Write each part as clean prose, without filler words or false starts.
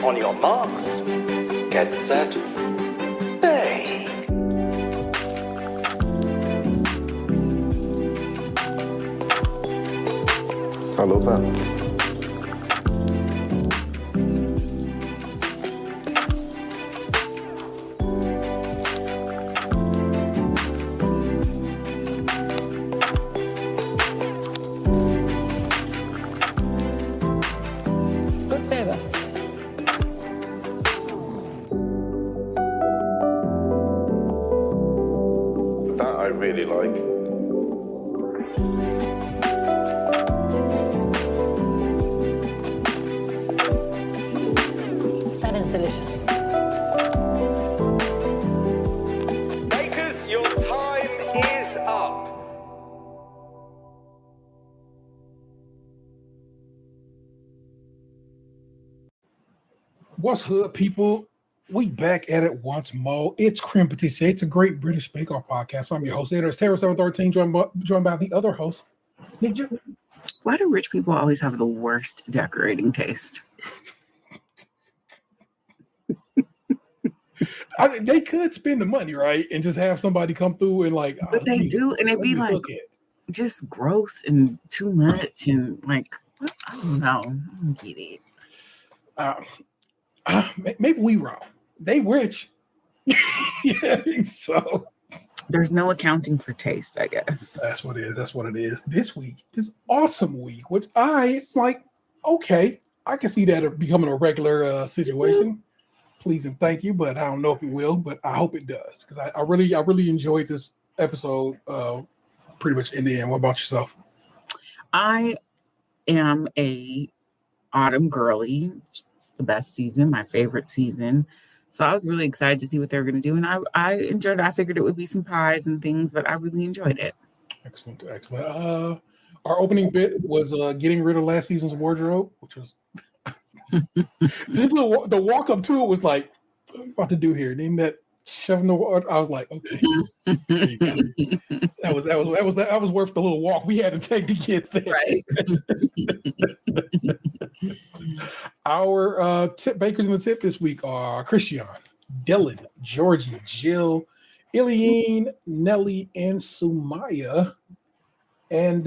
On your marks, get set, bake. I love that. Really like. That is delicious. Bakers, your time is up. What's hood, people? We back at it once more. It's Krème Patisserie. It's a Great British Bake Off podcast. I'm your host, It's Terror 713, joined by the other host, Nick J. Why do rich people always have the worst decorating taste? I mean, they could spend the money, right, and just have somebody come through and like. But they do, and it'd be like just gross and too much, and like I don't know. I don't get it. Maybe we wrong. They rich. Yeah, so there's no accounting for taste, I guess. That's what it is. This week, this awesome week, which I like, okay, I can see that becoming a regular situation. Please and thank you, but I don't know if it will, but I hope it does, because I really enjoyed this episode pretty much in the end. What about yourself? I am a autumn girly. It's the best season, my favorite season. So I was really excited to see what they were going to do. And I enjoyed it. I figured it would be some pies and things, but I really enjoyed it. Excellent. Our opening bit was getting rid of last season's wardrobe, which was the walk up to it was like, what am I about to do here? And then that shoving the water, I was like, okay. That was worth the little walk we had to take to get there. Right. Our tip bakers in the tip this week are Christian, Dylan, Georgie, Jill, Ileane, Nelly, and Sumaya. And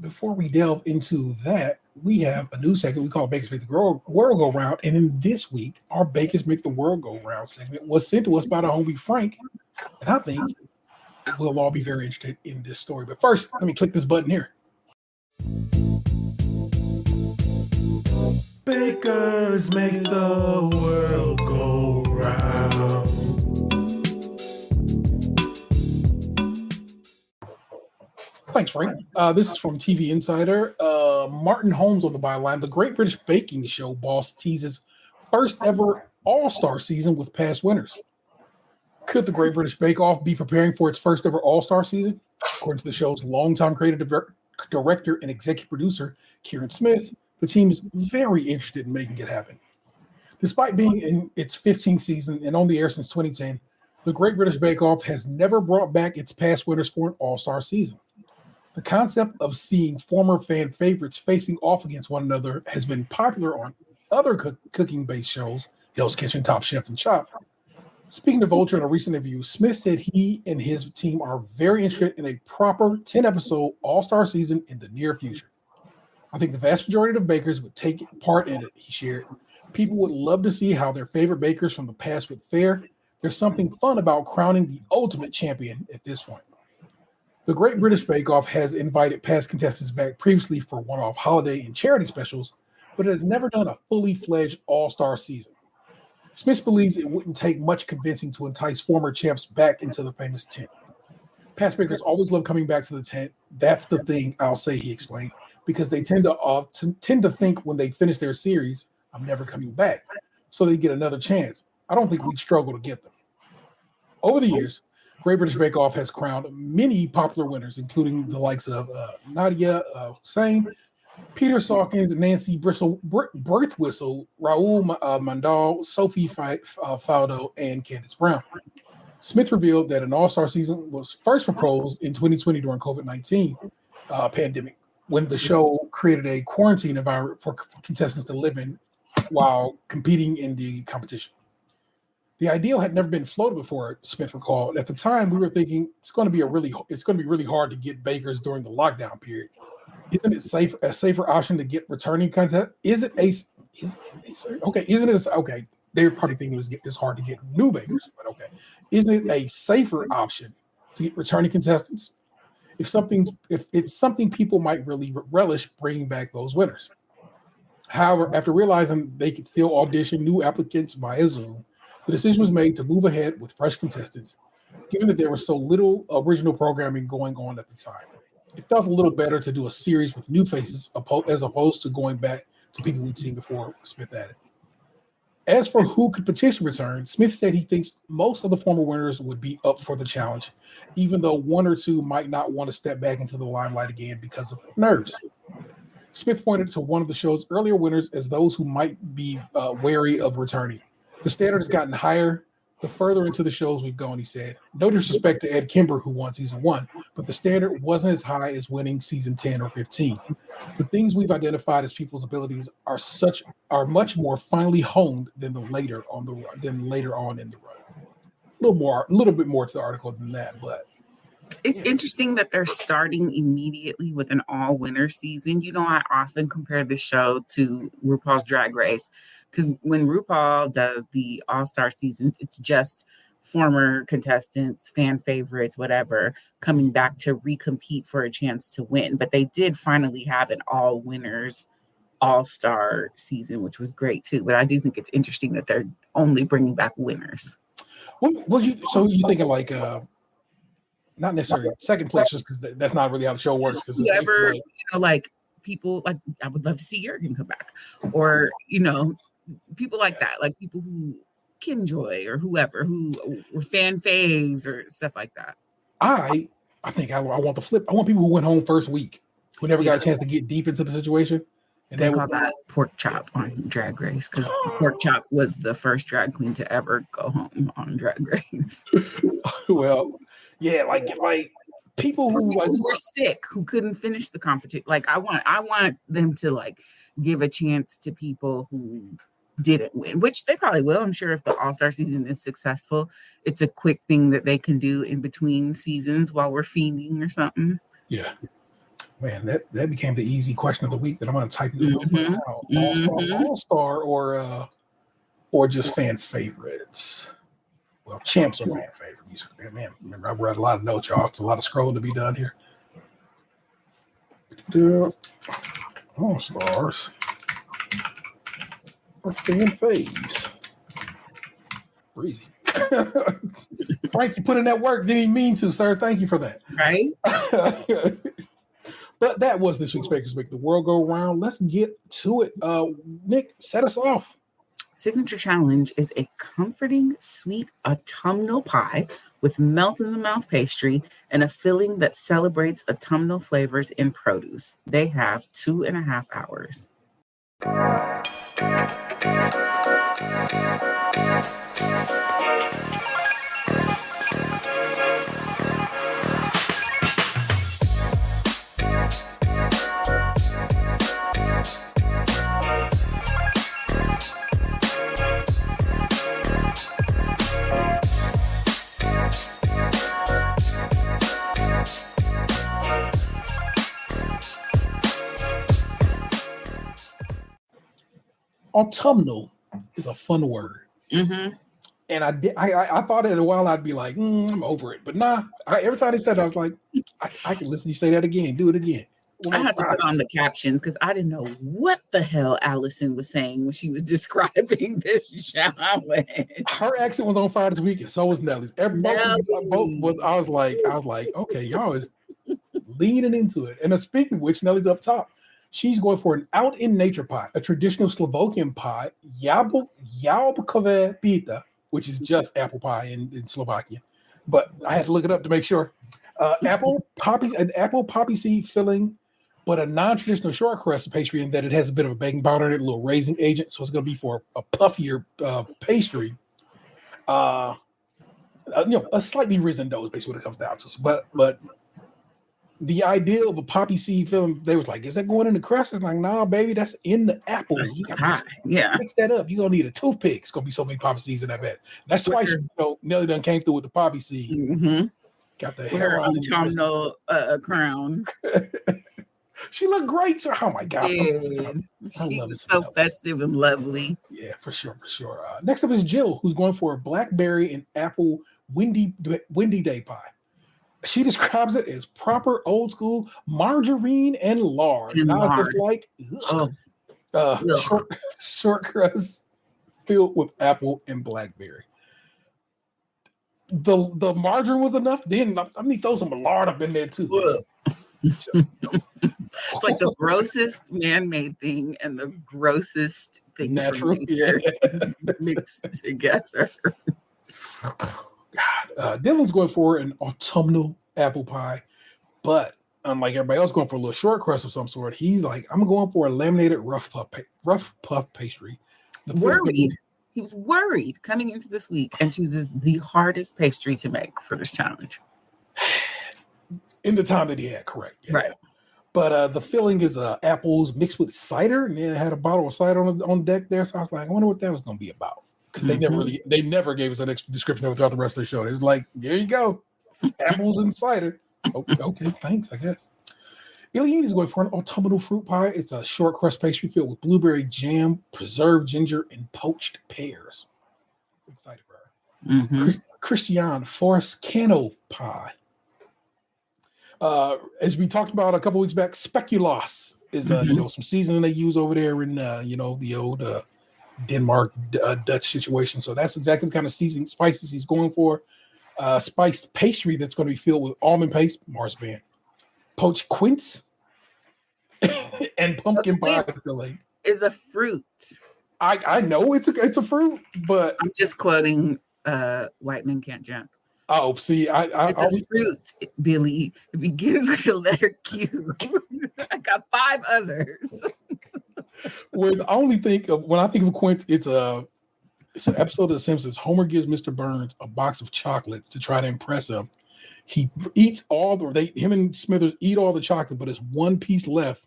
before we delve into that, we have a new segment we call Bakers Make the World Go Round. And in this week, our Bakers Make the World Go Round segment was sent to us by the homie Frank. And I think we'll all be very interested in this story. But first, let me click this button here. Bakers make the world go round. Thanks, Frank. This is from TV Insider. Martin Holmes on the byline. The Great British Baking Show boss teases first ever All-Star season with past winners. Could the Great British Bake Off be preparing for its first ever All-Star season? According to the show's longtime creative director and executive producer, Kieran Smith, the team is very interested in making it happen. Despite being in its 15th season and on the air since 2010, the Great British Bake Off has never brought back its past winners for an all-star season. The concept of seeing former fan favorites facing off against one another has been popular on other cooking-based shows, Hell's Kitchen, Top Chef, and Chop. Speaking to Vulture in a recent interview, Smith said he and his team are very interested in a proper 10-episode all-star season in the near future. I think the vast majority of bakers would take part in it, he shared. People would love to see how their favorite bakers from the past would fare. There's something fun about crowning the ultimate champion at this point. The Great British Bake Off has invited past contestants back previously for one-off holiday and charity specials, but it has never done a fully fledged all-star season. Smith believes it wouldn't take much convincing to entice former champs back into the famous tent. Past bakers always love coming back to the tent. That's the thing, I'll say, he explained, because they tend to think when they finish their series, I'm never coming back. So they get another chance. I don't think we'd struggle to get them. Over the years, Great British Bake Off has crowned many popular winners, including the likes of Nadia Hussain, Peter Sawkins, Nancy Birthwhistle, Raoul Mandal, Sophie Faldo, and Candace Brown. Smith revealed that an all-star season was first proposed in 2020 during COVID-19 pandemic, when the show created a quarantine environment for contestants to live in while competing in the competition. The ideal had never been floated before, Smith recalled. At the time, we were thinking it's going to be really hard to get bakers during the lockdown period. Isn't it a safer option to get returning content? Okay? They're probably thinking it's hard to get new bakers, but okay. Isn't it a safer option to get returning contestants? If it's something people might really relish bringing back those winners. However, after realizing they could still audition new applicants via Zoom, the decision was made to move ahead with fresh contestants, given that there was so little original programming going on at the time. It felt a little better to do a series with new faces as opposed to going back to people we'd seen before, Smith added. As for who could potentially return, Smith said he thinks most of the former winners would be up for the challenge, even though one or two might not want to step back into the limelight again because of nerves. Smith pointed to one of the show's earlier winners as those who might be wary of returning. The standard has gotten higher the further into the shows we've gone, he said. No disrespect to Ed Kimber, who won season 1, but the standard wasn't as high as winning season 10 or 15. The things we've identified as people's abilities are much more finely honed than later on in the run. A little bit more to the article than that, but it's interesting that they're starting immediately with an all-winner season. You know, I often compare the show to RuPaul's Drag Race, because when RuPaul does the all-star seasons, it's just former contestants, fan favorites, whatever, coming back to recompete for a chance to win. But they did finally have an all-winners all-star season, which was great too. But I do think it's interesting that they're only bringing back winners. So you thinking like not necessarily second place, just because that's not really how the show works. Whoever, like people like, I would love to see Jurgen come back, or people like that, like people who Kinjoy or whoever who were fan faves or stuff like that. I think I want the flip. I want people who went home first week, who never got a chance to get deep into the situation. And they call that Pork Chop on Drag Race, because Pork Chop was the first drag queen to ever go home on Drag Race. Well, yeah, like people who were sick, who couldn't finish the competition. Like I want them to like give a chance to people who didn't win, which they probably will. I'm sure if the all-star season is successful, it's a quick thing that they can do in between seasons while we're fiending or something. Yeah. Man, that became the easy question of the week that I'm going to type in all-star or just fan favorites. Well, champs are fan favorites. Man, remember I read a lot of notes, y'all. It's a lot of scrolling to be done here. All-stars or fan faves. Breezy. Frank, you put in that work. Didn't even mean to, sir. Thank you for that. Right. But that was this week's Bakers Make the World Go Round. Let's get to it. Nick, set us off. Signature challenge is a comforting, sweet autumnal pie with melt-in-the-mouth pastry and a filling that celebrates autumnal flavors in produce. They have 2.5 hours. Autumnal is a fun word. Mm-hmm. And I thought in a while I'd be like, I'm over it. But nah, every time they said it, I was like, I can listen to you say that again. Do it again. I had to put on the captions because I didn't know what the hell Allison was saying when she was describing this challenge. Her accent was on fire this week, and so was Nellie's. Both was. I was like, okay, y'all is leaning into it. And speaking of which, Nellie's up top. She's going for an out in nature pie, a traditional Slovakian pie, jablkové pita, which is just apple pie in Slovakian. But I had to look it up to make sure. An apple poppy seed filling, but a non-traditional short crust pastry in that it has a bit of a baking powder in it, a little raising agent. So it's going to be for a puffier pastry. A slightly risen dough is basically what it comes down to. But the idea of a poppy seed filling, they was like, is that going in the crust? It's like, nah, baby, that's in the apple. That's You the got pie. Yeah. to mix that up. You're gonna need a toothpick. It's gonna be so many poppy seeds in that bed. That's twice, Nelly done came through with the poppy seed. Mm-hmm. Got the With hair her on. autumnal crown. She looked great. Oh my god, She was so festive and lovely. Yeah, for sure. Next up is Jill, who's going for a blackberry and apple windy day pie. She describes it as proper old school margarine and lard. Not just like short crust filled with apple and blackberry. The margarine was enough. Then I need to throw some lard up in there too. It's like the grossest man-made thing and the grossest thing natural mixed together. God, Dylan's going for an autumnal apple pie, but unlike everybody else going for a little short crust of some sort, he's like, I'm going for a laminated rough puff pastry. He was worried coming into this week and chooses the hardest pastry to make for this challenge. In the time that he had, correct. Yeah. Right. But the filling is apples mixed with cider, and then it had a bottle of cider on deck there. So I was like, I wonder what that was going to be about. Because they never gave us an extra description of it throughout the rest of the show. It was like, there you go. Apples and cider. Okay, thanks, I guess. Ileana is going for an autumnal fruit pie. It's a short crust pastry filled with blueberry jam, preserved ginger, and poached pears. I'm excited for her. Mm-hmm. Christian Forest Cano pie. As we talked about a couple weeks back, speculoos is some seasoning they use over there in the old Denmark Dutch situation. So that's exactly the kind of seasoning spices he's going for. Spiced pastry that's going to be filled with almond paste, marzipan, poached quince, and pumpkin pie filling. Is a fruit. I know it's a fruit, but I'm just quoting White Men Can't Jump. Oh, see, it's a fruit, Billy. It begins with the letter Q. I got 5 others. When I think of quince, it's an episode of The Simpsons. Homer gives Mr. Burns a box of chocolates to try to impress him. He eats him and Smithers eat all the chocolate, but there's one piece left,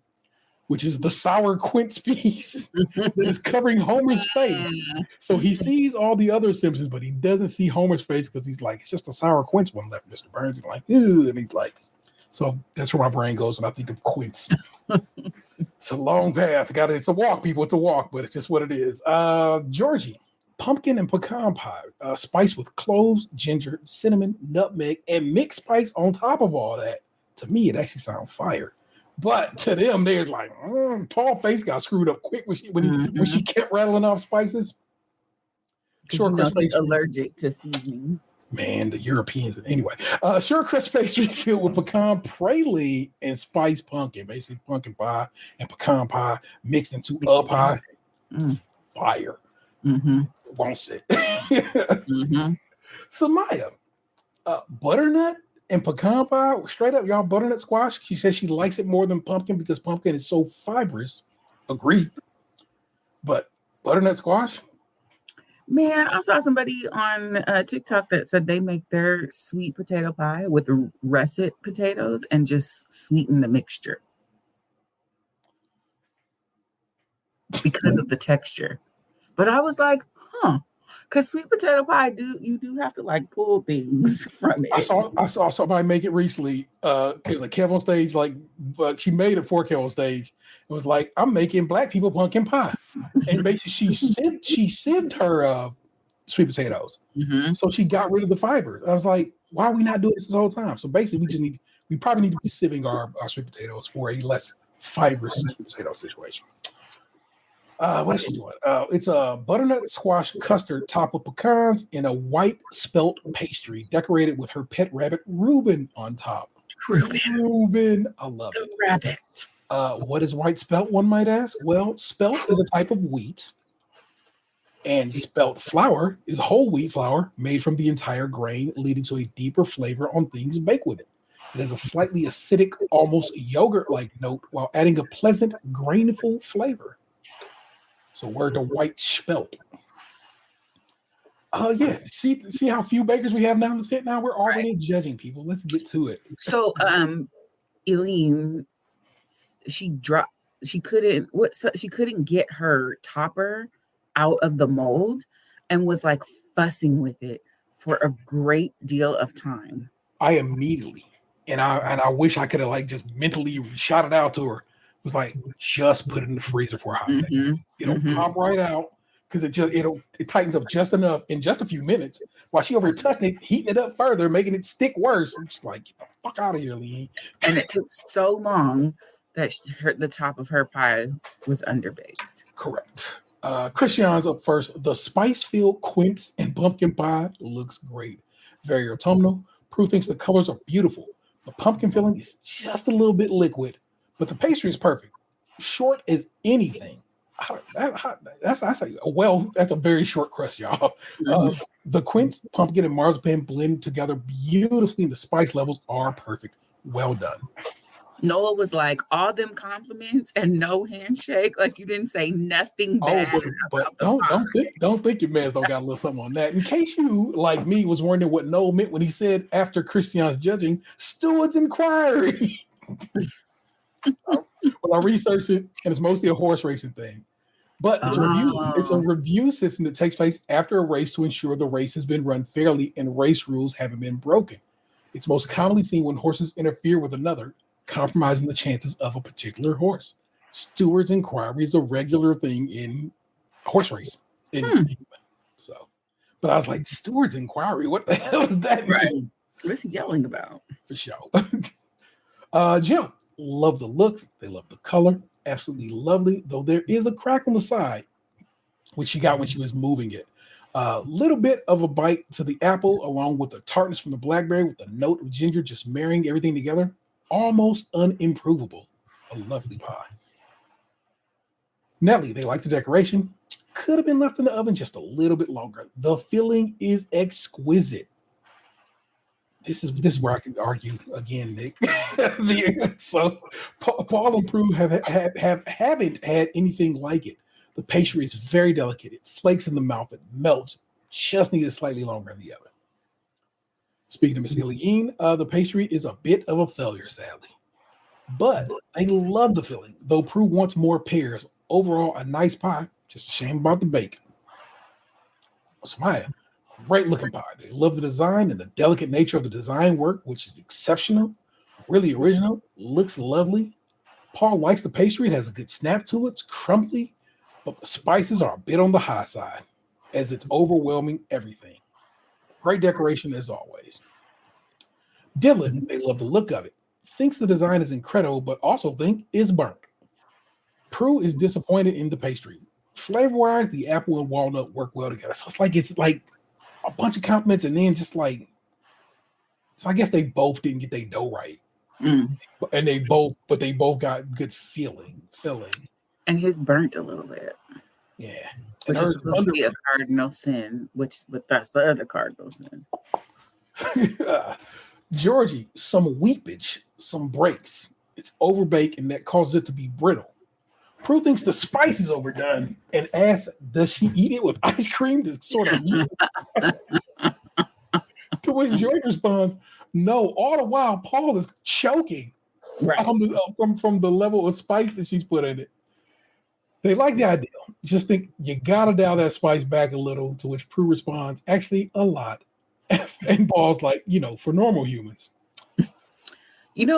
which is the sour quince piece that is covering Homer's face. So he sees all the other Simpsons, but he doesn't see Homer's face because he's like, it's just a sour quince one left, Mr. Burns. He's like, ew, and he's like, so that's where my brain goes when I think of quince. It's a long path. It's a walk, people. It's a walk, but it's just what it is. Georgie, pumpkin and pecan pie, spiced with cloves, ginger, cinnamon, nutmeg, and mixed spice on top of all that. To me, it actually sounds fire. But to them, they're like, Paul face got screwed up quick when she kept rattling off spices. Short crust pastry. Allergic to seasoning. Man, the Europeans. Anyway, short crust pastry filled with pecan praline and spiced pumpkin, basically pumpkin pie and pecan pie mixed into a pie. Fire. Mm-hmm. Won't sit. Mm-hmm. So Maya, butternut and pecan pie, straight up, y'all, butternut squash. She says she likes it more than pumpkin because pumpkin is so fibrous. Agreed. But butternut squash? Man, I saw somebody on TikTok that said they make their sweet potato pie with russet potatoes and just sweeten the mixture because of the texture. But I was like, because sweet potato pie, you do have to like pull things from it. I saw somebody make it recently. It was like Kev on stage, she made it for Kev on stage. It was like, I'm making black people pumpkin pie, and basically she sieved her sweet potatoes, so she got rid of the fibers. I was like, why are we not doing this whole time? So basically, we probably need to be sieving our sweet potatoes for a less fibrous sweet potato situation. What is she doing? It's a butternut squash custard topped with pecans in a white spelt pastry decorated with her pet rabbit Reuben on top. Reuben, I love it. Rabbit. What is white spelt, one might ask? Well, spelt is a type of wheat, and spelt flour is whole wheat flour made from the entire grain, leading to a deeper flavor on things baked with it. It has a slightly acidic, almost yogurt-like note, while adding a pleasant, grainful flavor. So word to white spelt. Yeah. See how few bakers we have now. Now we're already judging people. Let's get to it. So Eileen, she couldn't get her topper out of the mold and was like fussing with it for a great deal of time. I immediately, and I wish I could have like just mentally shot it out to her. It was like, just put it in the freezer for a hot second. It'll pop right out because it tightens up just enough in just a few minutes. While she over here touching it, heating it up further, making it stick worse. I'm just like, get the fuck out of here, Lee. And it took so long that the top of her pie was underbaked. Correct. Christian's up first. The spice-filled quince and pumpkin pie looks great. Very autumnal. Prue thinks the colors are beautiful. The pumpkin filling is just a little bit liquid, but the pastry is perfect. Short as anything. That's a very short crust, y'all. The quince, pumpkin, and marzipan blend together beautifully, and the spice levels are perfect. Well done. Noah was like, all them compliments and no handshake. Like, you didn't say nothing bad. But don't think your man's don't got a little something on that. In case you, like me, was wondering what Noah meant when he said after Christian's judging, steward's inquiry. Well, I researched it, and it's mostly a horse racing thing. But it's a review system that takes place after a race to ensure the race has been run fairly and race rules haven't been broken. It's most commonly seen when horses interfere with another, compromising the chances of a particular horse. Steward's inquiry is a regular thing in horse race. So, but I was like, steward's inquiry, what the hell is that mean? What's he yelling about? For sure. Jim, love the look. They love the color. Absolutely lovely, though there is a crack on the side, which she got when she was moving it. A little bit of a bite to the apple, along with the tartness from the blackberry with the note of ginger just marrying everything together. Almost unimprovable. A lovely pie. Nelly, they like the decoration. Could have been left in the oven just a little bit longer. The filling is exquisite. This is where I can argue again, Nick. So Paul and Prue haven't had anything like it. The pastry is very delicate. It flakes in the mouth. It melts. Just needed slightly longer in the oven. Speaking of Miss Eileen, the pastry is a bit of a failure, sadly. But they love the filling, though Prue wants more pears. Overall, a nice pie. Just a shame about the bacon. Samaya, great looking pie. They love the design and the delicate nature of the design work, which is exceptional, really original, looks lovely. Paul likes the pastry. It has a good snap to it. It's crumbly, but the spices are a bit on the high side as it's overwhelming everything. Great decoration as always. Dylan, they love the look of it. Thinks the design is incredible, but also think it's burnt. Prue is disappointed in the pastry. Flavor-wise, the apple and walnut work well together. So it's like a bunch of compliments and then just like, so I guess they both didn't get their dough right. And they both got good filling. And his burnt a little bit. Yeah. Which is supposed to be a cardinal sin, that's the other cardinal sin. Georgie, some weepage, some breaks. It's overbaked and that causes it to be brittle. Prue thinks the spice is overdone and asks, does she eat it with ice cream to sort of to which George responds, no. All the while, Paul is choking from the level of spice that she's put in it. They like the idea. Just think you gotta dial that spice back a little, to which Prue responds, actually a lot. And Paul's like, for normal humans.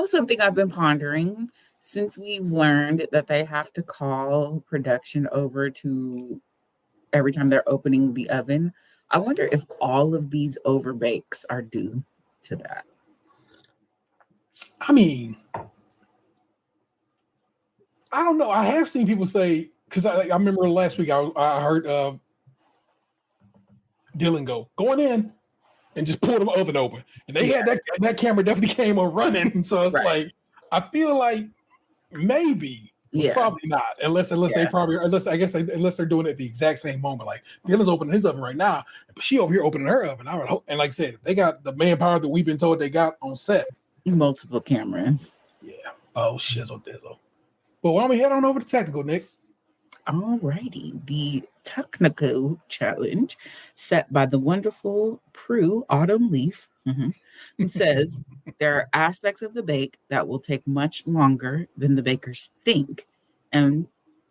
Something I've been pondering since we've learned that they have to call production over to every time they're opening the oven. I wonder if all of these overbakes are due to that. I mean, I don't know. I have seen people say, because I remember last week I heard Dylan going in and just pull the oven open. And they had that camera definitely came on running. So it's like, I feel like maybe, probably not, unless they're doing it at the exact same moment. Like Dylan's opening his oven right now, but she over here opening her oven. I would hope, and like I said, they got the manpower that we've been told they got on set. Multiple cameras. Yeah. Oh, shizzle dizzle. But why don't we head on over to technical, Nick? Alrighty. The Technico challenge set by the wonderful Prue Autumn Leaf, who says there are aspects of the bake that will take much longer than the bakers think. And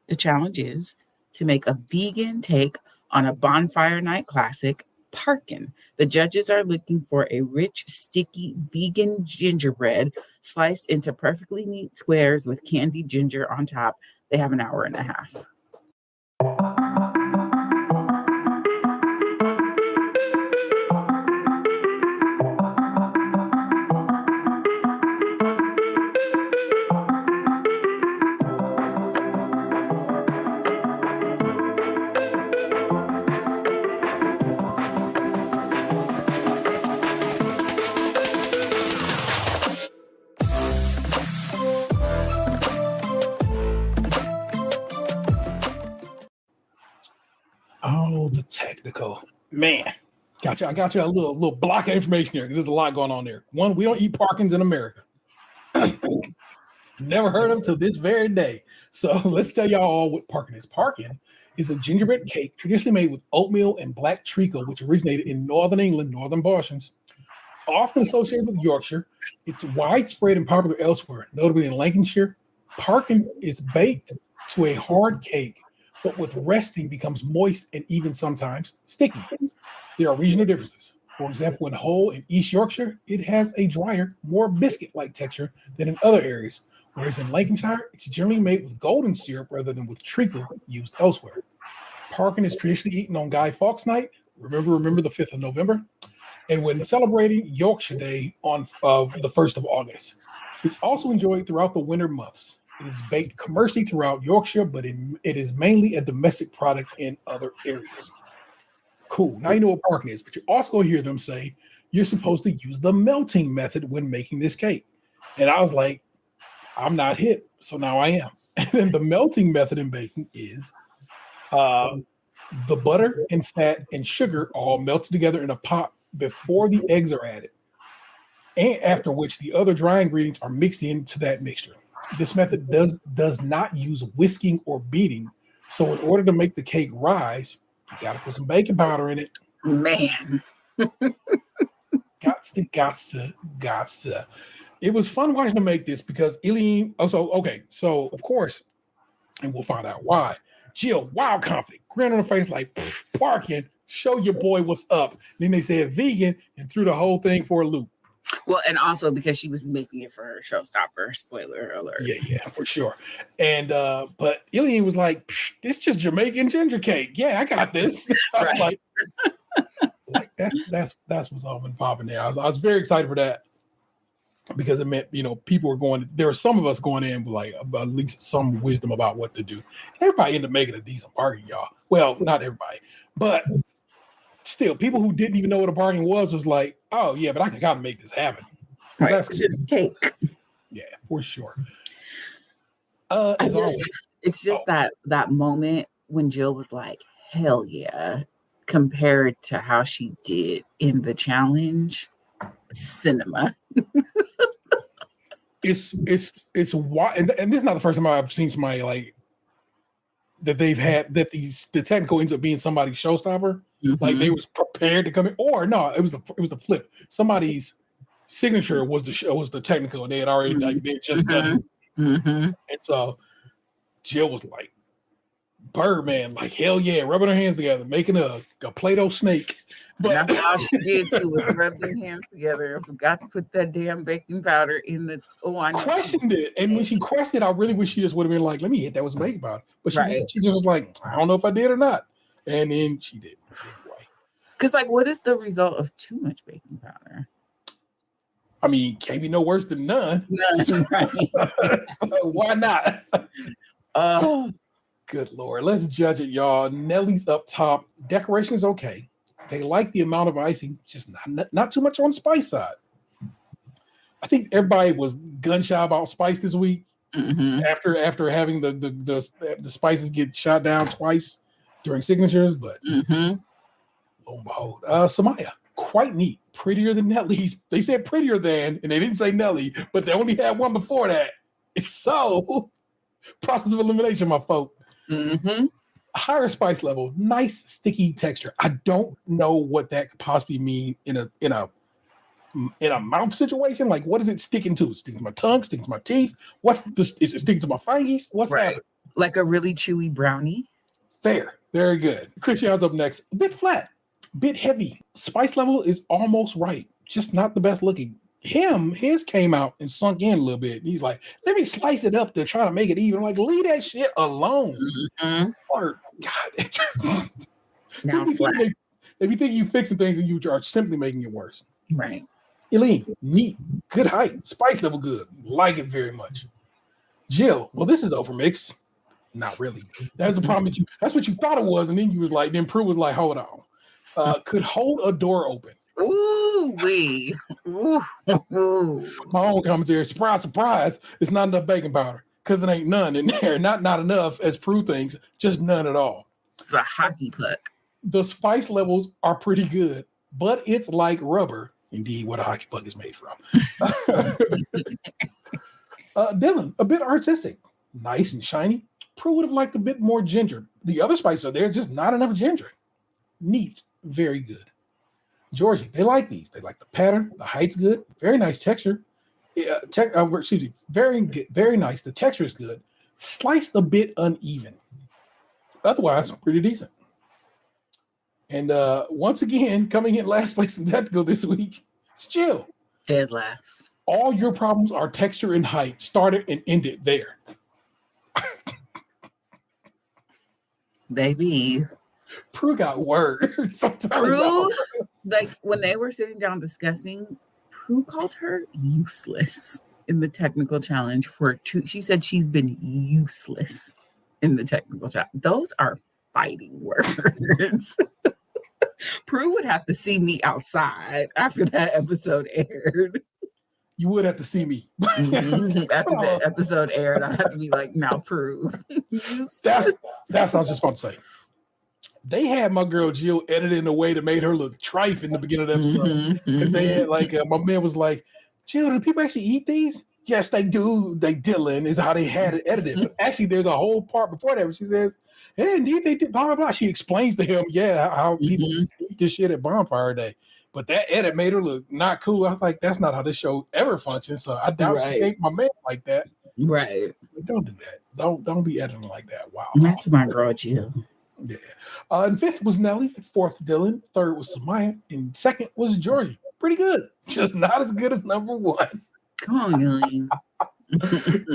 the challenge is to make a vegan take on a bonfire night classic, Parkin. The judges are looking for a rich, sticky vegan gingerbread sliced into perfectly neat squares with candied ginger on top. They have an hour and a half. Oh, the Technical. Man. Gotcha. I got you a little block of information here. There's a lot going on there. One, we don't eat Parkins in America. Never heard of them till this very day. So let's tell y'all all what Parkin is. Parkin is a gingerbread cake traditionally made with oatmeal and black treacle, which originated in northern England, northern Boston, often associated with Yorkshire. It's widespread and popular elsewhere, notably in Lancashire. Parkin is baked to a hard cake, but with resting becomes moist and even sometimes sticky. There are regional differences. For example, in Hull in East Yorkshire, it has a drier, more biscuit-like texture than in other areas, whereas in Lancashire, it's generally made with golden syrup rather than with treacle used elsewhere. Parkin is traditionally eaten on Guy Fawkes Night, remember the 5th of November, and when celebrating Yorkshire Day on the 1st of August. It's also enjoyed throughout the winter months. It is baked commercially throughout Yorkshire, but it is mainly a domestic product in other areas. Cool. Now you know what Parkin is, but you also hear them say you're supposed to use the melting method when making this cake. And I was like, I'm not hip, so now I am. And then the melting method in baking is the butter and fat and sugar all melted together in a pot before the eggs are added, and after which the other dry ingredients are mixed into that mixture. This method does not use whisking or beating, so in order to make the cake rise, you got to put some baking powder in it. Man. Gots to. It was fun watching them make this because Eileen. So of course, and we'll find out why. Jill, wild confident, grin on her face like, Parkin, show your boy what's up. Then they said vegan and threw the whole thing for a loop. Well, and also because she was making it for her Showstopper. Spoiler alert. Yeah, for sure. And but Eileen was like, "This just Jamaican ginger cake. Yeah, I got this." I was like that's what's all been popping there. I was very excited for that because it meant people were going. There were some of us going in with like at least some wisdom about what to do. Everybody ended up making a decent bargain, y'all. Well, not everybody, but still, people who didn't even know what a bargain was like, oh yeah, but I can kind of make this happen. So right, it's just cake. Yeah, for sure. It's just that moment when Jill was like, hell yeah, compared to how she did in the challenge. Cinema. It's why, and this is not the first time I've seen somebody like that they've had that the technical ends up being somebody's showstopper. Mm-hmm. Like they was prepared to come in, or no, it was the flip. Somebody's signature was the technical, and they had already like they had just done it. Mm-hmm. And so Jill was like, Birdman, like hell yeah, rubbing her hands together, making a Play-Doh snake. But that's all she did too was rub their hands together and forgot to put that damn baking powder in the. I questioned it, and when she questioned it, I really wish she just would have been like, "Let me hit that with some baking powder." But she just was like, "I don't know if I did or not," and then she did. Because what is the result of too much baking powder? I mean, can't be no worse than none. Right. So why not? Good Lord. Let's judge it, y'all. Nellie's up top. Decoration is okay. They like the amount of icing, just not too much on the spice side. I think everybody was gun shy about spice this week. Mm-hmm. After having the spices get shot down twice during signatures, but lo and behold, Samaya, quite neat, prettier than Nellie's. They said prettier than, and they didn't say Nellie, but they only had one before that. It's so process of elimination, my folk. Mm-hmm. Higher spice level, nice sticky texture. I don't know what that could possibly mean in a mouth situation. Like, what is it sticking to? Sticking to my tongue, sticking to my teeth. What's this? Is it sticking to my fingies? What's Right. happening? Like a really chewy brownie. Fair. Very good. Christian's up next. A bit flat, bit heavy. Spice level is almost right, just not the best looking. His came out and sunk in a little bit. He's like, let me slice it up to try to make it even. Like, leave that shit alone. Mm-hmm. Or, God, it just Now flat. If you think you fixing things and you are simply making it worse. Right. Eileen, neat, good height, spice level good, like it very much. Jill, well, this is overmixed. Not really. That's the problem. That's what you thought it was, and then you was like, then Prue was like, hold on. Could hold a door open. Ooh wee. Ooh. My own commentary. Surprise, surprise. It's not enough baking powder because it ain't none in there. Not enough, as Prue thinks. Just none at all. The hockey puck. The spice levels are pretty good, but it's like rubber. Indeed, what a hockey puck is made from. Dylan, a bit artistic, nice and shiny. Prue would have liked a bit more ginger. The other spices are there, just not enough ginger. Neat, very good. Georgie, they like these. They like the pattern. The height's good. Very nice texture. Very good, very nice. The texture is good. Sliced a bit uneven. Otherwise, pretty decent. And once again, coming in last place in technical this week, it's Jill. Dead last. All your problems are texture and height. Started and ended there. Baby. Prue got words. Prue, like when they were sitting down discussing, Prue called her useless in the technical challenge she said she's been useless in the technical challenge. Those are fighting words. Prue would have to see me outside after that episode aired. You would have to see me. Mm-hmm. After the episode aired, I have to be like, now Prue. That's what I was just about to say. They had my girl Jill edited in a way that made her look trife in the beginning of the episode. Because they had like my man was like, Jill, do people actually eat these? Yes, they do. They Dylan is how they had it edited. But actually, there's a whole part before that where she says, "Hey, indeed they did." Blah blah blah. She explains to him, how people eat this shit at Bonfire Day. But that edit made her look not cool. I was like, that's not how this show ever functions. So I doubt she gave my man like that. Right. But don't do that. Don't be editing like that. Wow. That's my girl Jill. Yeah. And fifth was Nelly. Fourth, Dylan. Third was Samaya. And second was Georgie. Pretty good. Just not as good as number one. Come on, Ilian.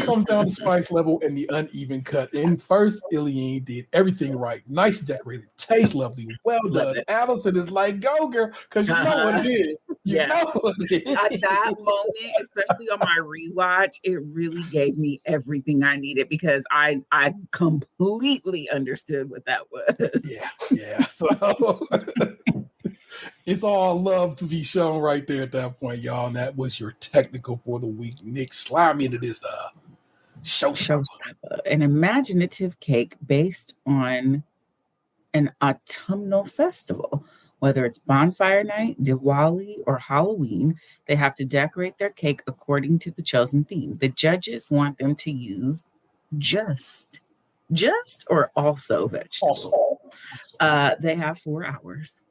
Comes down to spice level and the uneven cut. And first, Ilian did everything right. Nice decorated. Tastes lovely. Well done. Allison is like, go, girl, because you know what it is. You know what it is. At that moment, especially on my rewatch, it really gave me everything I needed because I completely understood what that was. Yeah. So it's all love to be shown right there at that point, y'all. And that was your technical for the week. Nick, slide me into this Showstopper. An imaginative cake based on an autumnal festival. Whether it's bonfire night, Diwali, or Halloween, they have to decorate their cake according to the chosen theme. The judges want them to use just or also vegetables. They have 4 hours.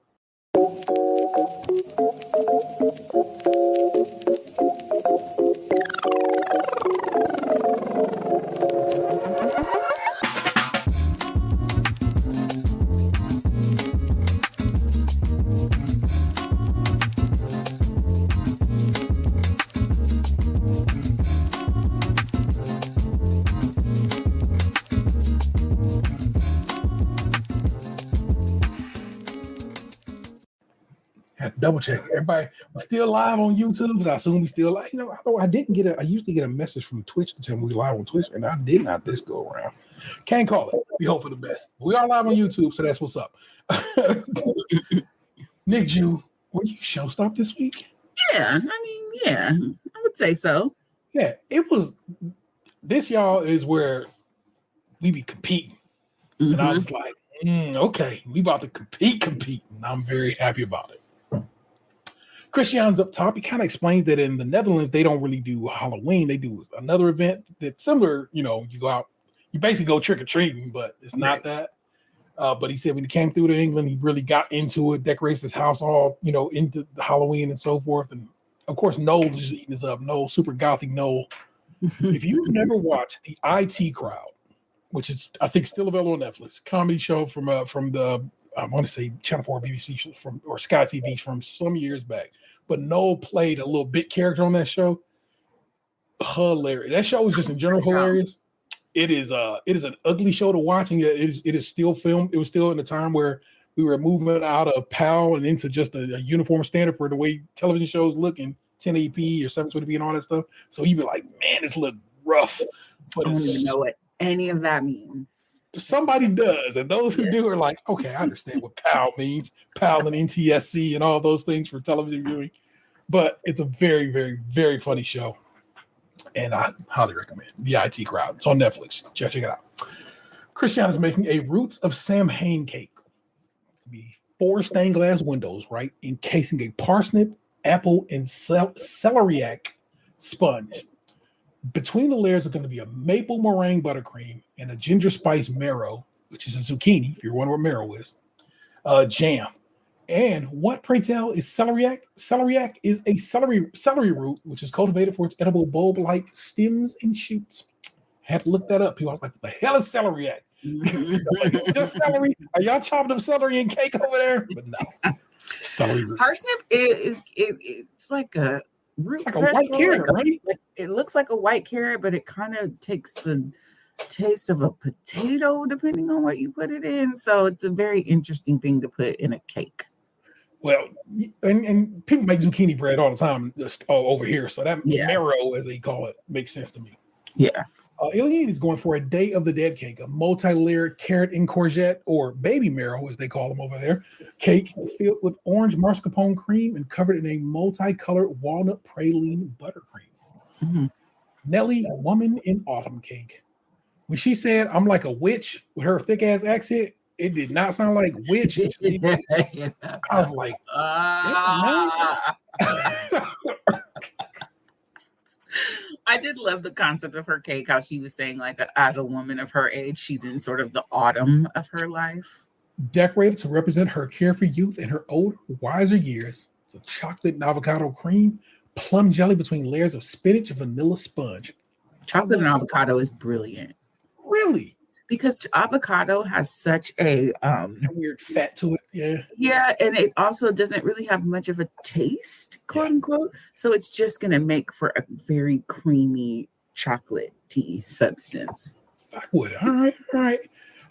Double check. Everybody, we're still live on YouTube. I assume we still live. I usually get a message from Twitch to tell me we live on Twitch, and I did not this go around. Can't call it. We hope for the best. We are live on YouTube, so that's what's up. Nick Jew, were you Showstopper this week? Yeah, I would say so. Yeah, it was. This, y'all, is where we be competing. And I was like, okay, we about to compete. And I'm very happy about it. Christian's up top. He kind of explains that in the Netherlands, they don't really do Halloween. They do another event that's similar. You go out you basically go trick or treating, but it's not that. But he said when he came through to England, he really got into it, decorates his house all, into the Halloween and so forth. And of course, Noel is just eating this up. Noel, super gothic Noel. If you've never watched the IT Crowd, which is I think still available on Netflix, comedy show from the I want to say Channel 4 BBC or Sky TV from some years back. But Noel played a little bit character on that show. Hilarious. That show was just in general hilarious. It is an ugly show to watch, and it is still filmed. It was still in the time where we were moving out of PAL and into just a uniform standard for the way television shows look in 1080p or 720p and all that stuff. So you'd be like, man, this look rough. But I don't even know what any of that means. Somebody does, and those who do are like, okay, I understand what PAL means, PAL and NTSC and all those things for television viewing. But it's a very, very, very funny show. And I highly recommend the IT Crowd. It's on Netflix. Check it out. Christian is making a Roots of Samhain cake. It'll be 4 stained glass windows, right? Encasing a parsnip, apple, and celeriac sponge. Between the layers are going to be a maple meringue buttercream and a ginger spice marrow, which is a zucchini, if you're wondering what marrow is, jam. And what, pray tell, is celeriac? Celeriac is a celery root, which is cultivated for its edible bulb-like stems and shoots. Had to look that up. People are like, what the hell is celeriac? Just celery? Are y'all chopping up celery and cake over there? But no. Celery root. Parsnip it's like a root. It's like a white carrot, right? It looks like a white carrot, but it kind of takes the taste of a potato depending on what you put it in. So it's a very interesting thing to put in a cake. Well, and people make zucchini bread all the time, just all over here. So that marrow, as they call it, makes sense to me. Yeah. Ilian is going for a Day of the Dead cake, a multi-layered carrot and courgette, or baby marrow, as they call them over there, cake filled with orange mascarpone cream and covered in a multicolored walnut praline buttercream. Mm-hmm. Nelly, Woman in Autumn cake. When she said, I'm like a witch with her thick-ass accent, it did not sound like witch. I was like, I did love the concept of her cake, how she was saying, like, as a woman of her age, she's in sort of the autumn of her life. Decorated to represent her carefree youth and her older, wiser years. It's a chocolate and avocado cream, plum jelly between layers of spinach and vanilla sponge. Chocolate and avocado is brilliant. Really? Because avocado has such a weird fat to it. Yeah, and it also doesn't really have much of a taste, quote unquote. So it's just gonna make for a very creamy chocolate-y substance. I would. All right.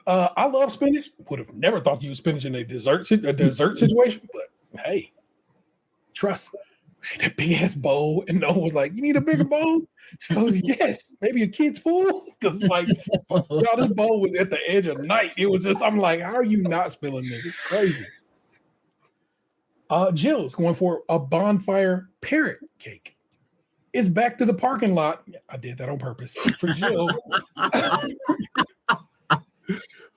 I love spinach. Would have never thought you use spinach in a dessert situation, but hey, trust. That big ass bowl, and no one was like, "You need a bigger bowl." She goes, "Yes, maybe a kid's pool." Because like, y'all, this bowl was at the edge of night. It was just, I'm like, how are you not spilling this? It's crazy. Jill's going for a bonfire parrot cake. It's back to the parking lot. I did that on purpose for Jill,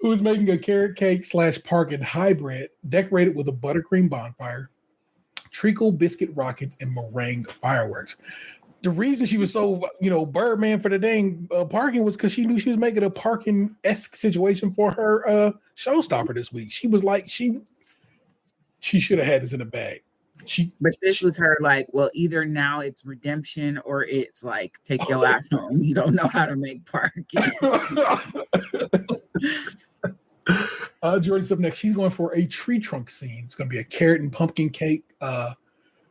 who's making a carrot cake / parkin hybrid decorated with a buttercream bonfire, treacle biscuit rockets, and meringue fireworks. The reason she was so, Birdman for the dang Parkin was because she knew she was making a Parkin-esque situation for her Showstopper this week. She was like, she should have had this in the bag. But this was her like, well, either now it's redemption or it's like, take your ass home. You don't know how to make Parkin. Jordan's up next. She's going for a tree trunk scene. It's going to be a carrot and pumpkin cake. What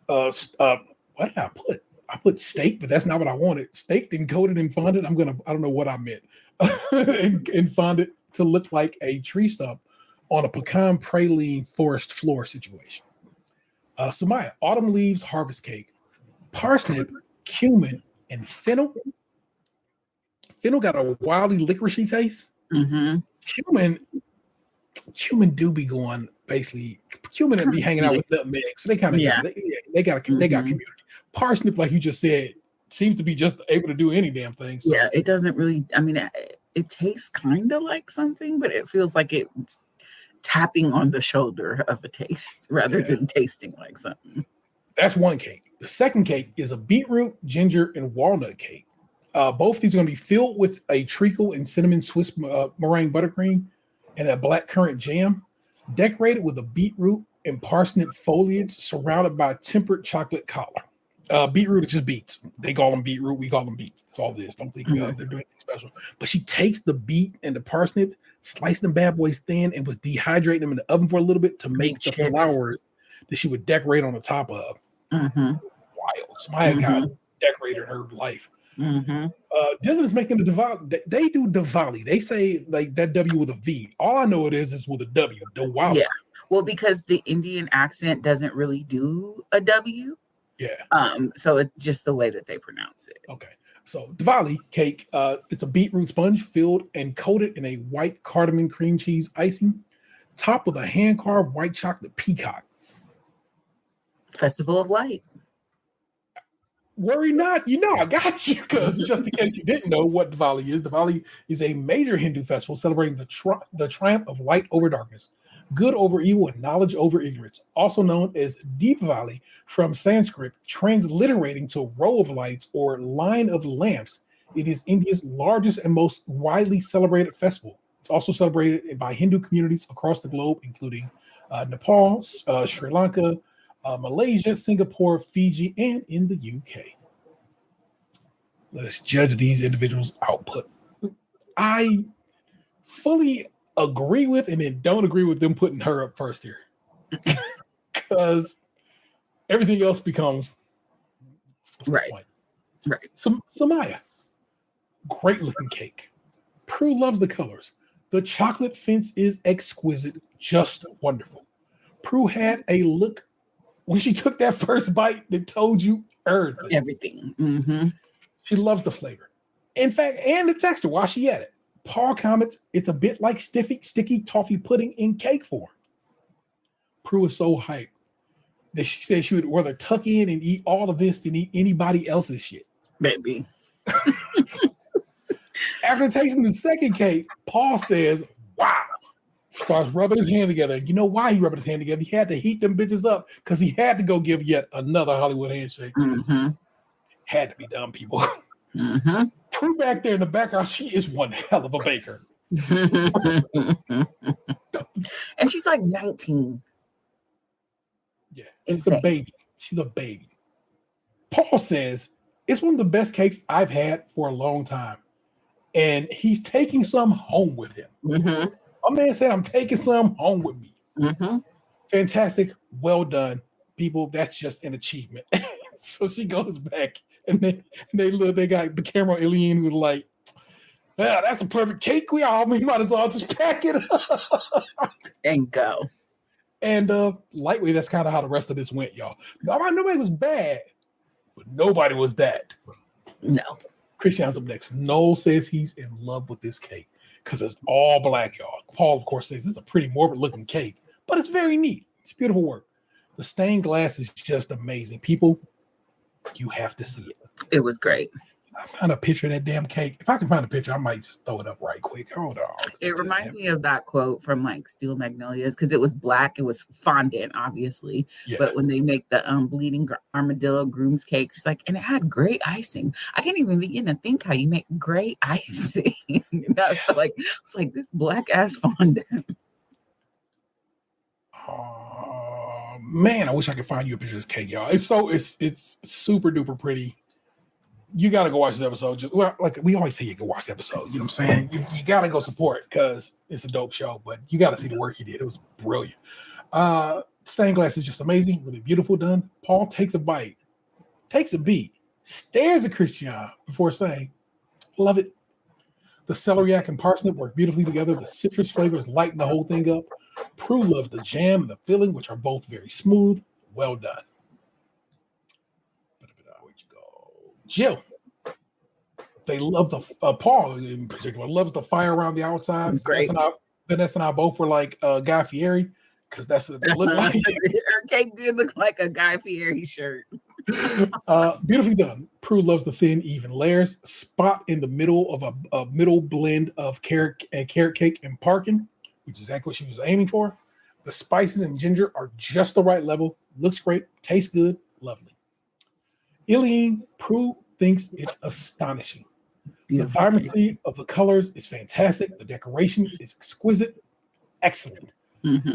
did I put? I put steak, but that's not what I wanted. Steak and coated and fondant. I don't know what I meant. and fondant to look like a tree stump on a pecan praline forest floor situation. Samaya, autumn leaves harvest cake, parsnip, cumin, and fennel. Fennel got a wildly licoricey taste. Mm-hmm. Cumin do be going basically. Cumin and be hanging out with nutmeg, so they kind of they got community. Parsnip, like you just said, seems to be just able to do any damn thing. So. Yeah, it doesn't really. I mean, it tastes kind of like something, but it feels like it's tapping on the shoulder of a taste rather than tasting like something. That's one cake. The second cake is a beetroot, ginger, and walnut cake. Both these are going to be filled with a treacle and cinnamon Swiss meringue buttercream and a black currant jam, decorated with a beetroot and parsnip foliage surrounded by tempered chocolate collar. Beetroot is just beets. They call them beetroot. We call them beets. That's all it is. Don't think they're doing anything special. But she takes the beet and the parsnip, sliced them bad boys thin, and was dehydrating them in the oven for a little bit to make the flowers that she would decorate on the top of. Wild. Somebody got decorated in her life. Dylan's making the Diwali. They do Diwali. They say like that W with a V. All I know it is with a W. Diwali. Yeah. Well, because the Indian accent doesn't really do a W. Yeah. So it's just the way that they pronounce it. Okay. So Diwali cake, it's a beetroot sponge filled and coated in a white cardamom cream cheese icing, topped with a hand-carved white chocolate peacock. Festival of Light. Worry not, I got you. Because just in case you didn't know what Diwali is a major Hindu festival celebrating the triumph of light over darkness, good over evil, and knowledge over ignorance, also known as Deepavali from Sanskrit, transliterating to row of lights or line of lamps. It is India's largest and most widely celebrated festival. It's also celebrated by Hindu communities across the globe, including Nepal, Sri Lanka, Malaysia, Singapore, Fiji, and in the UK. Let's judge these individuals' output. I fully agree with and then don't agree with them putting her up first here. Because everything else becomes right. Samaya, great looking cake. Prue loves the colors. The chocolate fence is exquisite, just wonderful. Prue had a look when she took that first bite that told you everything. She loves the flavor. In fact, and the texture while she at it. Paul comments, it's a bit like sticky toffee pudding in cake form. Prue is so hyped that she said she would rather tuck in and eat all of this than eat anybody else's shit. Baby. After tasting the second cake, Paul says, wow. Starts rubbing his hand together. You know why he rubbed his hand together? He had to heat them bitches up because he had to go give yet another Hollywood handshake. Had to be done, people. Prue back there in the background, she is one hell of a baker. And she's like 19. Yeah, she's a baby. She's a baby. Paul says, it's one of the best cakes I've had for a long time. And he's taking some home with him. My man said, I'm taking some home with me. Fantastic. Well done. People, that's just an achievement. So she goes back and they got the camera alien who's like, yeah, that's a perfect cake. We might as well just pack it up and go. And lightweight, that's kind of how the rest of this went, y'all. Nobody was bad, but nobody was that. No. Christian's up next. Noel says he's in love with this cake because it's all black, y'all. Paul, of course, says it's a pretty morbid looking cake, but it's very neat. It's beautiful work. The stained glass is just amazing. People, you have to see it. It was great. I found a picture of that damn cake. If I can find a picture, I might just throw it up right quick. Hold on. It reminds me of that quote from like Steel Magnolias because it was black. It was fondant, obviously. Yeah. But when they make the bleeding armadillo groom's cake, it's like, and it had great icing. I can't even begin to think how you make great icing. That's like, it's like this black ass fondant. Man, I wish I could find you a picture of this cake, y'all. It's super duper pretty. You got to go watch this episode. Like we always say, you go watch the episode. You know what I'm saying? You got to go support because it's a dope show. But you got to see the work he did. It was brilliant. Stained glass is just amazing, really beautiful done. Paul takes a bite, takes a beat, stares at Christian before saying, "Love it." The celeriac and parsnip work beautifully together. The citrus flavors lighten the whole thing up. Prue loves the jam and the filling, which are both very smooth. Well done. Jill, they love the Paul in particular loves the fire around the outside. It's great. Vanessa and I both were like Guy Fieri because that's what it looked like. Her cake did look like a Guy Fieri shirt. Beautifully done. Prue loves the thin, even layers. Spot in the middle of a middle blend of carrot cake and Parkin, which is exactly what she was aiming for. The spices and ginger are just the right level. Looks great. Tastes good. Lovely. Eileen, Prue thinks it's astonishing. The vibrancy of the colors is fantastic. The decoration is exquisite. Excellent.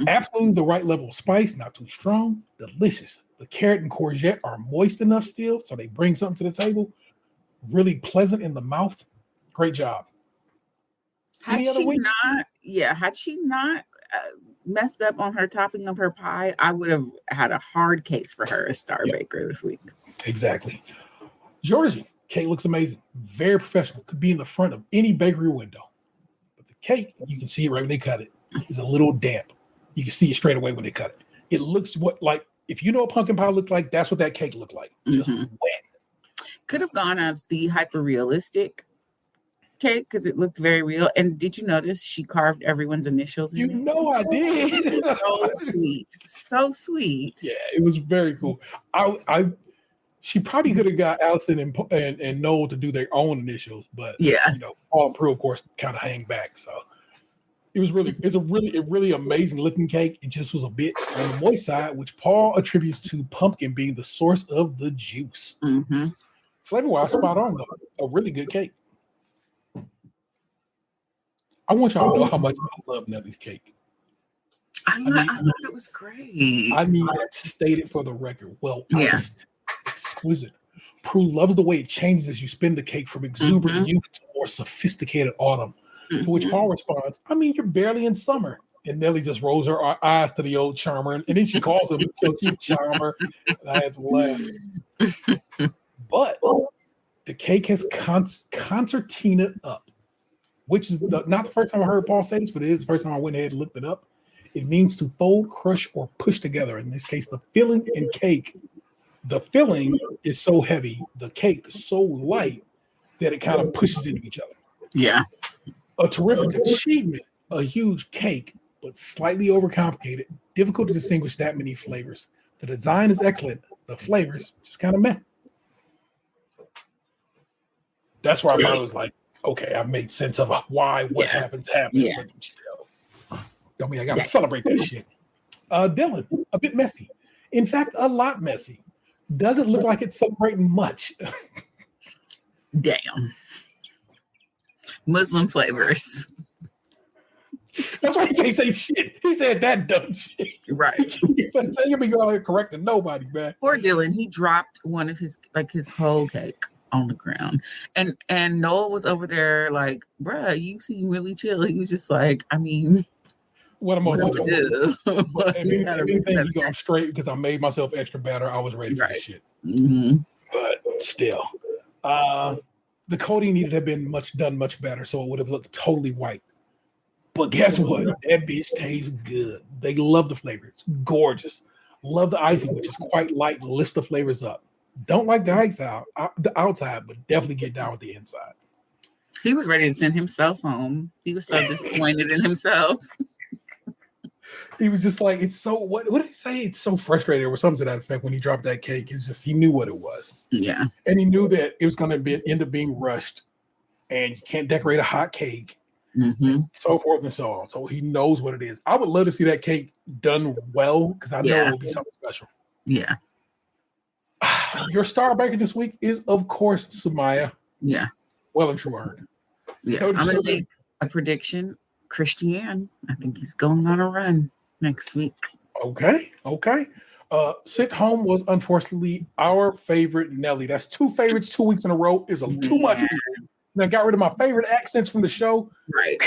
Absolutely the right level of spice, not too strong. Delicious. The carrot and courgette are moist enough still, so they bring something to the table. Really pleasant in the mouth. Great job. Had she not messed up on her topping of her pie, I would have had a hard case for her as Star Baker this week. Exactly. Georgie, cake looks amazing. Very professional. Could be in the front of any bakery window. But the cake, you can see it right when they cut it, is a little damp. You can see it straight away when they cut it. It looks like, if you know what pumpkin pie looks like, that's what that cake looked like. Just wet. Could have gone as the hyper-realistic cake because it looked very real. And did you notice she carved everyone's initials in it? I did. So sweet. So sweet. Yeah, it was very cool. She probably could have got Allison and Noel to do their own initials, but Paul and Prue, of course, kind of hang back. So it's a really amazing looking cake. It just was a bit on the moist side, which Paul attributes to pumpkin being the source of the juice. Flavor-wise, spot on though. A really good cake. I want y'all to know how much I love Nellie's cake. I thought it was great. I need to state it for the record. Well, exquisite. Prue loves the way it changes as you spin the cake from exuberant youth to more sophisticated autumn. To which Paul responds, I mean, you're barely in summer. And Nellie just rolls her eyes to the old charmer, and then she calls him the charmer. And I had to laugh. But the cake has concertina up, which is not the first time I heard Paul say this, but it is the first time I went ahead and looked it up. It means to fold, crush, or push together. In this case, the filling in cake, the filling is so heavy, the cake is so light that it kind of pushes into each other. Yeah. A terrific achievement, a huge cake, but slightly overcomplicated. Difficult to distinguish that many flavors. The design is excellent. The flavors just kind of meh. That's why I thought it was like, okay, I've made sense of what happens. Yeah. But still, I mean, I got to celebrate that shit. Dylan, a bit messy. In fact, a lot messy. Doesn't look like it's celebrating much. Damn. Muslim flavors. That's why he can't say shit. He said that dumb shit. Right. But you'll be going here correcting nobody, man. Poor Dylan. He dropped one of his whole cake on the ground. And Noah was over there like, bruh, you seem really chill. He was just like, I mean, what am I going to do? But if anything, you go straight because I made myself extra better. I was ready for this shit. But still, the coating needed to have been done much better, so it would have looked totally white. But guess what? That bitch tastes good. They love the flavor. It's gorgeous. Love the icing, which is quite light and lifts the flavors up. Don't like the the outside, but definitely get down with the inside. He was ready to send himself home. He was so disappointed in himself. He was just like, it's so, what did he say? It's so frustrating or something to that effect when he dropped that cake. It's just, he knew what it was. Yeah. And he knew that it was going to end up being rushed and you can't decorate a hot cake. So forth and so on. So he knows what it is. I would love to see that cake done well because I know it will be something special. Yeah. Your star baker this week is, of course, Sumaya. Yeah. Well and true earned. Yeah. I'm going to make a prediction. Christiane, I think he's going on a run next week. Okay. Sit Home was unfortunately our favorite Nelly. That's 2 favorites 2 weeks in a row is too much. I got rid of my favorite accents from the show. Right.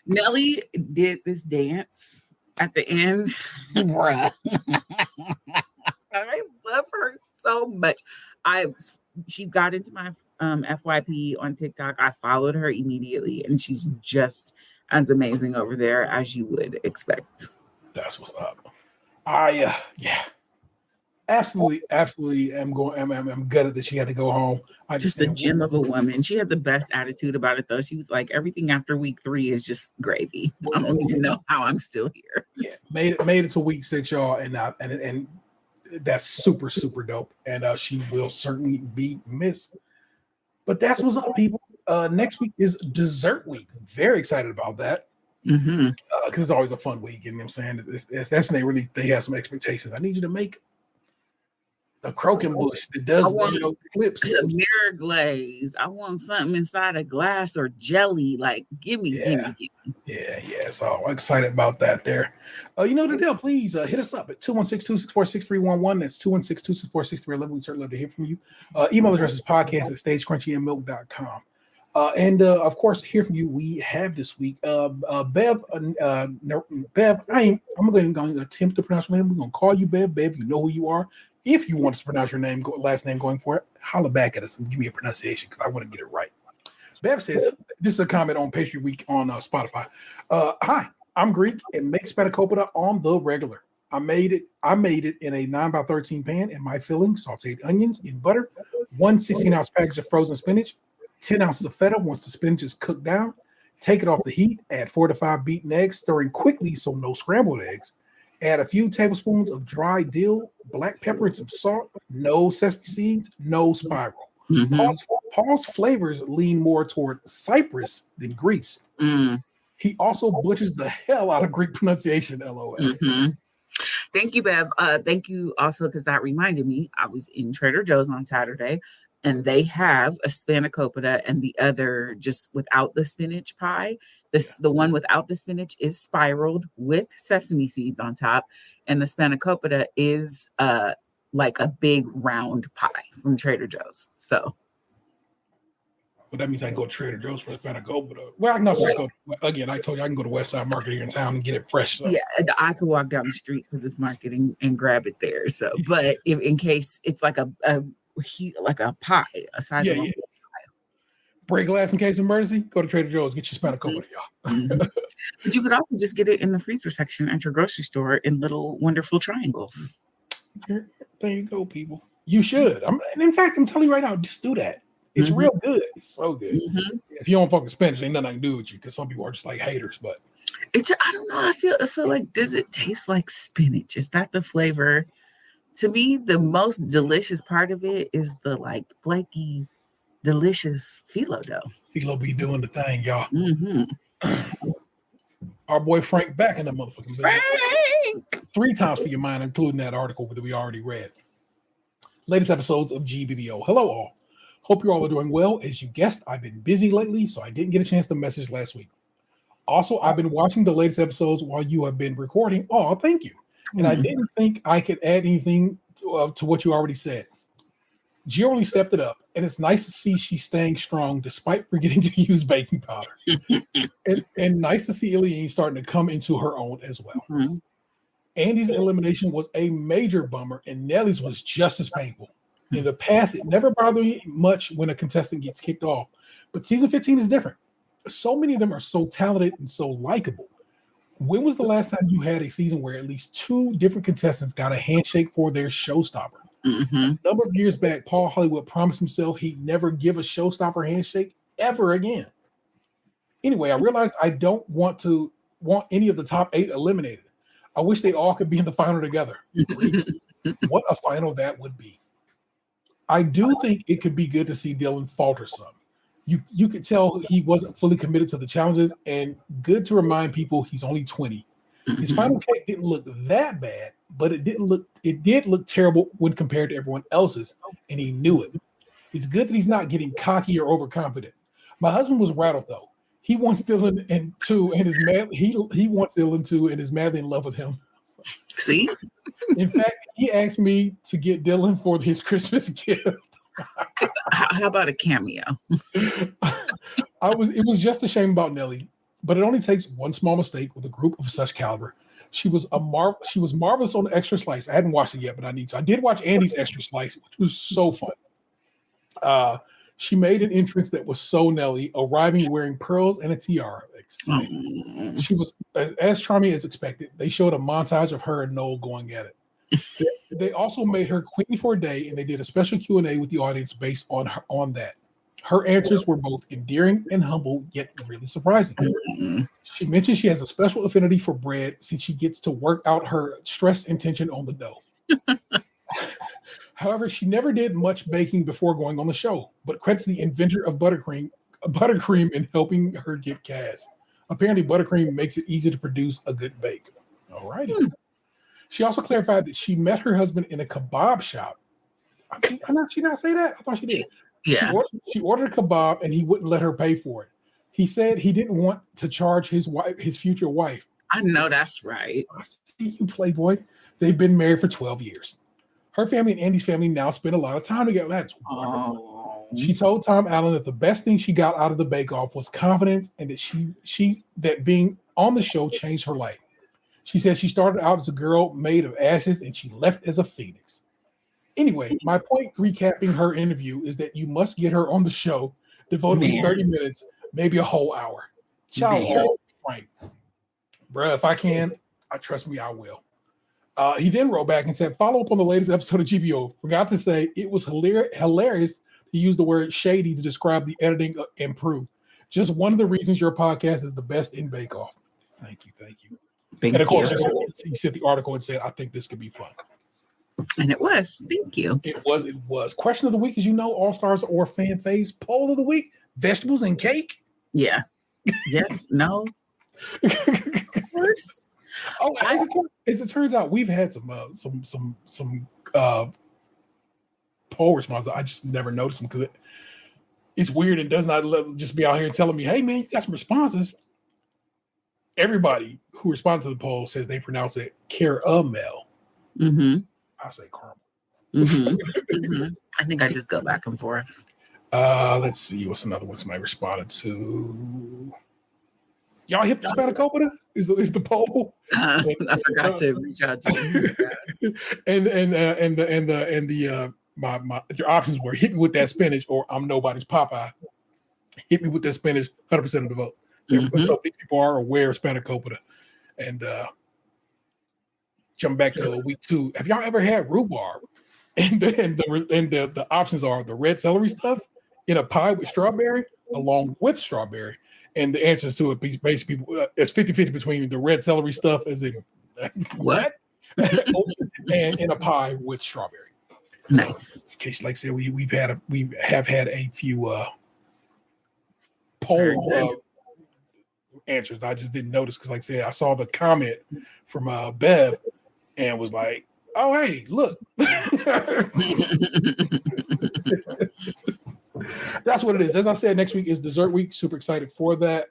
Nelly did this dance at the end. Bruh. I love her so much. She got into my FYP on TikTok. I followed her immediately, and she's just as amazing over there as you would expect. That's what's up. Absolutely. I'm gutted that she had to go home. Just a gem of a woman. She had the best attitude about it, though. She was like, everything after week 3 is just gravy. I don't even know how I'm still here. Yeah, made it to week 6, y'all, and that's super, super dope. And she will certainly be missed. But that's what's up, people. Next week is dessert week. Very excited about that. Because it's always a fun week. You know what I'm saying? That's when they have some expectations. I need you to make A croquet bush that I does want flips. some mirror glaze. I want something inside a glass or jelly. Like, gimme. Yeah. So I'm excited about that there. You know the deal. Please hit us up at 216-264-6311. That's 216-264-6311. We'd certainly love to hear from you. Email address is podcast@stagecrunchyandmilk.com. And of course, hear from you. We have this week Bev. Bev, I'm going to attempt to pronounce your name. We're going to call you Bev. Bev, you know who you are. If you want us to pronounce your name, last name going for it, holler back at us and give me a pronunciation because I want to get it right. Bev says, this is a comment on Pastry Week on Spotify. Hi, I'm Greek and make spanakopita on the regular. I made it in a 9x13 pan, and my filling, sauteed onions in butter, 1 16-ounce package of frozen spinach, 10 ounces of feta once the spinach is cooked down. Take it off the heat, add 4 to 5 beaten eggs, stirring quickly so no scrambled eggs. Add a few tablespoons of dry dill, black pepper, and some salt. No sesame seeds, no spiral. Mm-hmm. Paul's flavors lean more toward cypress than grease. He also butchers the hell out of Greek pronunciation, LOL. Mm-hmm. Thank you, Bev. Thank you also because that reminded me. I was in Trader Joe's on Saturday, and they have a spanakopita and the other just without the spinach pie. The one without the spinach is spiraled with sesame seeds on top, and the spanakopita is like a big round pie from Trader Joe's. So, well, that means I can go to Trader Joe's for the spanakopita. Well, I can also just go again. I told you I can go to West Side Market here in town and get it fresh. So. Yeah, I could walk down the street to this market and grab it there. So, but if in case it's like a pie, a size of a pie. Break glass in case of emergency, go to Trader Joe's, get your spanakopita, y'all. But you could also just get it in the freezer section at your grocery store in little wonderful triangles. There you go, people. You should. In fact, I'm telling you right now, just do that. It's real good. It's so good. If you don't fucking spinach, ain't nothing I can do with you because some people are just like haters, but I don't know. I feel like, does it taste like spinach? Is that the flavor? To me, the most delicious part of it is the like flaky, delicious phyllo dough. Phyllo be doing the thing, y'all. Our boy Frank back in the motherfucking Frank! 3 times for your mind, including that article that we already read. Latest episodes of GBBO. Hello, all. Hope you all are doing well. As you guessed, I've been busy lately, so I didn't get a chance to message last week. Also, I've been watching the latest episodes while you have been recording. Oh, thank you. And I didn't think I could add anything to what you already said. Gio really stepped it up, and it's nice to see she's staying strong despite forgetting to use baking powder. and nice to see Iliane starting to come into her own as well. Andy's elimination was a major bummer, and Nelly's was just as painful. In the past, it never bothered me much when a contestant gets kicked off, but season 15 is different. So many of them are so talented and so likable. When was the last time you had a season where at least 2 different contestants got a handshake for their showstopper? A number of years back, Paul Hollywood promised himself he'd never give a showstopper handshake ever again. Anyway, I realized I don't want any of the top 8 eliminated. I wish they all could be in the final together. What a final that would be. I do think it could be good to see Dylan falter some. You could tell he wasn't fully committed to the challenges, and good to remind people he's only 20. His final cake didn't look that bad, but it did look terrible when compared to everyone else's, and he knew it. It's good that he's not getting cocky or overconfident. My husband was rattled though. He wants Dylan he wants Dylan too, and is madly in love with him. See? In fact, he asked me to get Dylan for his Christmas gift. How about a cameo? It was just a shame about Nelly, but it only takes one small mistake with a group of such caliber. She was marvelous on the extra slice. I hadn't watched it yet, but I need to. I did watch Andy's extra slice, which was so fun. She made an entrance that was so Nelly, arriving wearing pearls and a tiara. She was as charming as expected. They showed a montage of her and Noel going at it. They also made her queen for a day, and they did a special Q&A with the audience based on that. Her answers were both endearing and humble, yet really surprising. She mentioned she has a special affinity for bread since she gets to work out her stress and tension on the dough. However, she never did much baking before going on the show, but credits the inventor of buttercream in helping her get cast. Apparently, buttercream makes it easy to produce a good bake. All righty. She also clarified that she met her husband in a kebab shop Did she not say that? I thought she did. Yeah. She ordered a kebab and he wouldn't let her pay for it. He said he didn't want to charge his future wife. I know that's right. I see you, Playboy. They've been married for 12 years. Her family and Andy's family now spend a lot of time together. That's wonderful. She told Tom Allen that the best thing she got out of the bake-off was confidence and that that being on the show changed her life. She said she started out as a girl made of ashes and she left as a phoenix. Anyway, my point recapping her interview is that you must get her on the show, devote at least 30 minutes, maybe a whole hour. Ciao, Frank. Bruh, if I can, trust me, I will. He then wrote back and said, follow up on the latest episode of GBO. Forgot to say, it was hilarious to use the word shady to describe the editing improved. Just one of the reasons your podcast is the best in Bake Off. Thank you. Thank and of course, you. he sent the article and said, I think this could be fun. And it was. Thank you. It was. Question of the week, as you know, All-Stars or Fan Faves. Poll of the week, vegetables and cake. Yeah. Yes. No. Of course. Oh, as it turns out, we've had some poll responses. I just never noticed them because it's weird and does not just be out here telling me, hey man, you got some responses. Everybody who responded to the poll says they pronounce it caramel. Mm-hmm. I say caramel. Mm-hmm. I think I just go back and forth. Let's see what's another one somebody responded to. Y'all hip to spanakopita? Is the poll? I forgot to reach out to you. My your options were hit me with that spinach or I'm nobody's Popeye. Hit me with that spinach, 100% of the vote. So people are aware of spanakopita. And jump back to week 2. Have y'all ever had rhubarb? And the options are the red celery stuff in a pie with strawberry, along with strawberry. And the answers to it basically it's 50-50 between the red celery stuff as in what? and in a pie with strawberry. Nice. So, in case, like I said, we have had a few poll answers. I just didn't notice because, like I said, I saw the comment from Bev and was like, "Oh, hey, look." That's what it is. As I said, next week is dessert week. Super excited for that.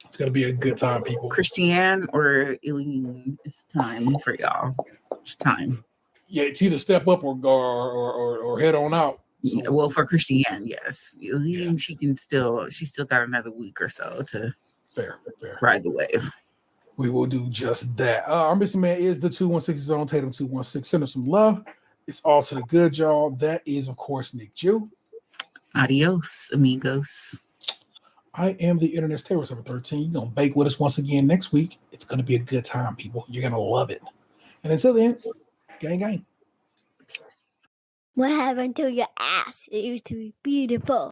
It's gonna be a good time, people. Christiane or Eileen, it's time for y'all. It's time. Yeah, it's either step up or head on out. So, yeah, well, for Christiane, yes. Eileen, she's still got another week or so to fair. Ride the wave. We will do just that. Our missing man is the 216 Zone Tatum 216. Send him some love. It's all to the good, y'all. That is, of course, Nick Jew. Adios, amigos. I am the Internet's Terror 713. You're going to bake with us once again next week. It's going to be a good time, people. You're going to love it. And until then, gang. What happened to your ass? It used to be beautiful.